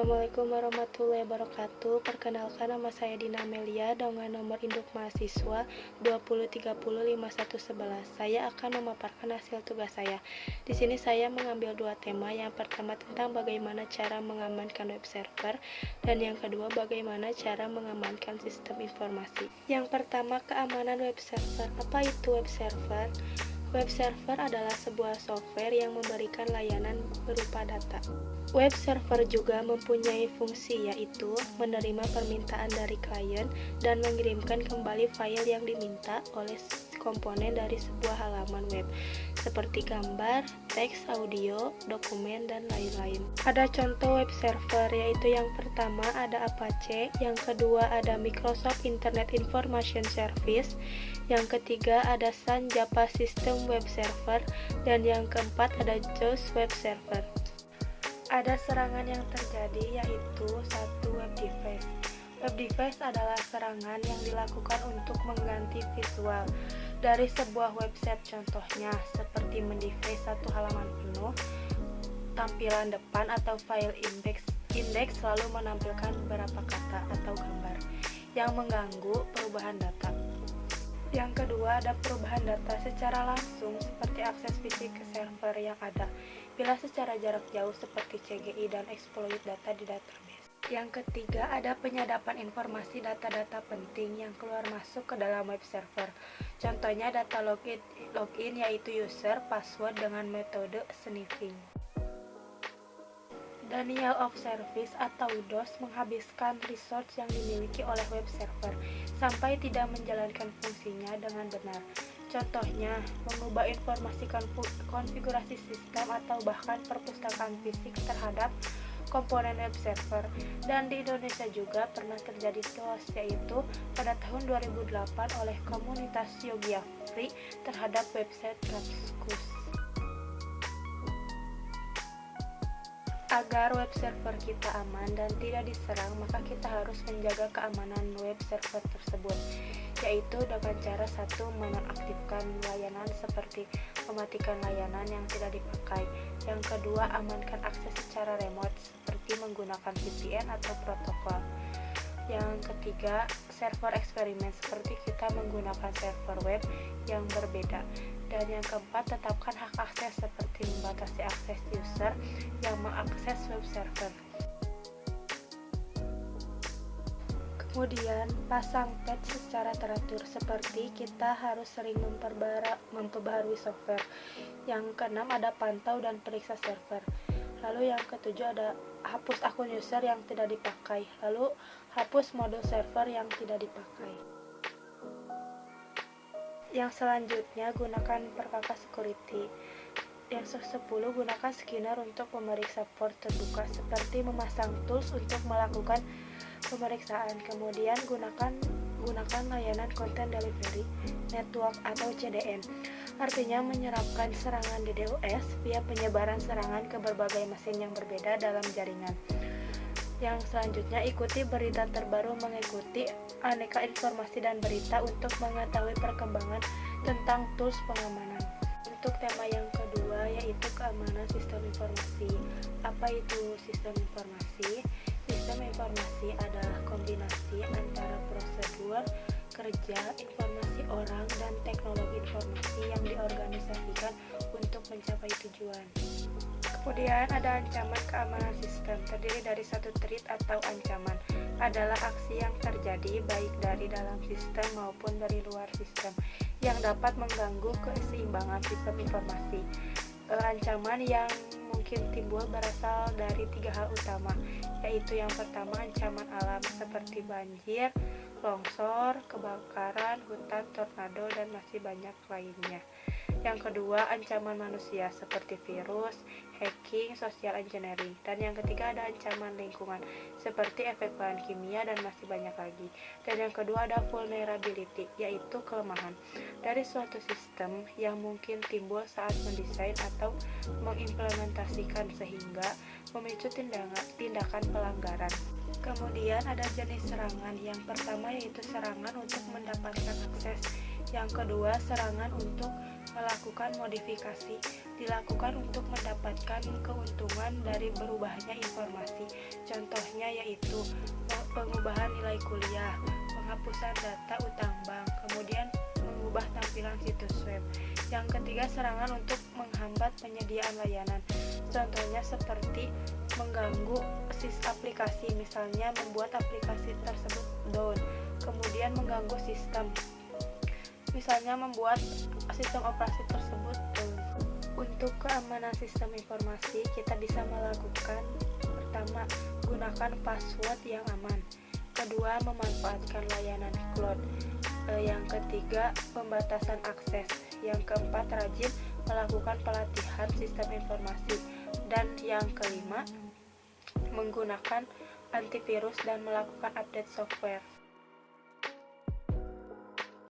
Assalamualaikum warahmatullahi wabarakatuh. Perkenalkan, nama saya Dina Amelia dengan nomor induk mahasiswa 20305111. Saya akan memaparkan hasil tugas saya. Di sini saya mengambil dua tema. Yang pertama tentang bagaimana cara mengamankan web server, dan yang kedua bagaimana cara mengamankan sistem informasi. Yang pertama, keamanan web server. Apa itu web server? Web server adalah sebuah software yang memberikan layanan berupa data. Web server juga mempunyai fungsi, yaitu menerima permintaan dari klien dan mengirimkan kembali file yang diminta oleh komponen dari sebuah halaman web, seperti gambar, teks, audio, dokumen, dan lain-lain. Ada contoh web server, yaitu yang pertama ada Apache, yang kedua ada Microsoft Internet Information Service, yang ketiga ada Sun Java System Web Server, dan yang keempat ada JAWS Web Server. Ada serangan yang terjadi, yaitu satu web device. Web device adalah serangan yang dilakukan untuk mengganti visual dari sebuah website, contohnya seperti mendevice satu halaman penuh. Tampilan depan atau file indeks selalu menampilkan beberapa kata atau gambar yang mengganggu perubahan data. Yang kedua, ada perubahan data secara langsung seperti akses fisik ke server yang ada, bila secara jarak jauh seperti CGI dan exploit data di database. Yang ketiga, ada penyadapan informasi data-data penting yang keluar masuk ke dalam web server. Contohnya data login yaitu user, password dengan metode sniffing. Denial of Service atau DOS menghabiskan resource yang dimiliki oleh web server sampai tidak menjalankan fungsinya dengan benar. Contohnya, mengubah informasi konfigurasi sistem atau bahkan perpustakaan fisik terhadap komponen web server. Dan di Indonesia juga pernah terjadi DOS, yaitu pada tahun 2008 oleh komunitas Yogia Free terhadap website Kaskus. Agar web server kita aman dan tidak diserang, maka kita harus menjaga keamanan web server tersebut, yaitu dengan cara satu, menonaktifkan layanan seperti mematikan layanan yang tidak dipakai. Yang kedua, amankan akses secara remote seperti menggunakan VPN atau protokol. Yang ketiga, server eksperimen seperti kita menggunakan server web yang berbeda. Dan yang keempat, tetapkan hak akses seperti membatasi akses user yang mengakses web server. Kemudian, pasang patch secara teratur seperti kita harus sering memperbaharui software. Yang keenam, ada pantau dan periksa server. Lalu yang ketujuh, ada hapus akun user yang tidak dipakai. Lalu hapus modul server yang tidak dipakai. Yang selanjutnya, gunakan perkakas security. Yang ke-10, gunakan scanner untuk memeriksa port terbuka seperti memasang tools untuk melakukan pemeriksaan. Kemudian gunakan layanan content delivery network atau CDN. Artinya menyerapkan serangan DDoS via penyebaran serangan ke berbagai mesin yang berbeda dalam jaringan. Yang selanjutnya, ikuti berita terbaru, mengikuti aneka informasi dan berita untuk mengetahui perkembangan tentang tools pengamanan. Untuk tema yang kedua, yaitu keamanan sistem informasi. Apa itu sistem informasi? Sistem informasi adalah kombinasi antara prosedur kerja, informasi orang, dan teknologi informasi yang diorganisasikan untuk mencapai tujuan. Kemudian ada ancaman keamanan sistem, terdiri dari satu threat atau ancaman. Adalah aksi yang terjadi baik dari dalam sistem maupun dari luar sistem yang dapat mengganggu keseimbangan sistem informasi. Ancaman yang mungkin timbul berasal dari tiga hal utama, yaitu yang pertama ancaman alam seperti banjir, longsor, kebakaran, hutan, tornado, dan masih banyak lainnya. Yang kedua, ancaman manusia seperti virus, hacking, social engineering. Dan yang ketiga, ada ancaman lingkungan seperti efek bahan kimia dan masih banyak lagi. Dan yang kedua, ada vulnerability, yaitu kelemahan dari suatu sistem yang mungkin timbul saat mendesain atau mengimplementasikan sehingga memicu tindakan pelanggaran. Kemudian ada jenis serangan. Yang pertama yaitu serangan untuk mendapatkan akses, Yang kedua, serangan untuk melakukan modifikasi dilakukan untuk mendapatkan keuntungan dari berubahnya informasi. Contohnya yaitu pengubahan nilai kuliah, penghapusan data utang bank, kemudian mengubah tampilan situs web. Yang ketiga, serangan untuk menghambat penyediaan layanan. Contohnya seperti mengganggu aplikasi, misalnya membuat aplikasi tersebut down, kemudian mengganggu sistem, misalnya membuat sistem operasi tersebut down. Untuk keamanan sistem informasi, kita bisa melakukan: pertama, gunakan password yang aman. Kedua, memanfaatkan layanan cloud. Yang ketiga, pembatasan akses. Yang keempat, rajin melakukan pelatihan sistem informasi. Dan yang kelima, menggunakan antivirus dan melakukan update software.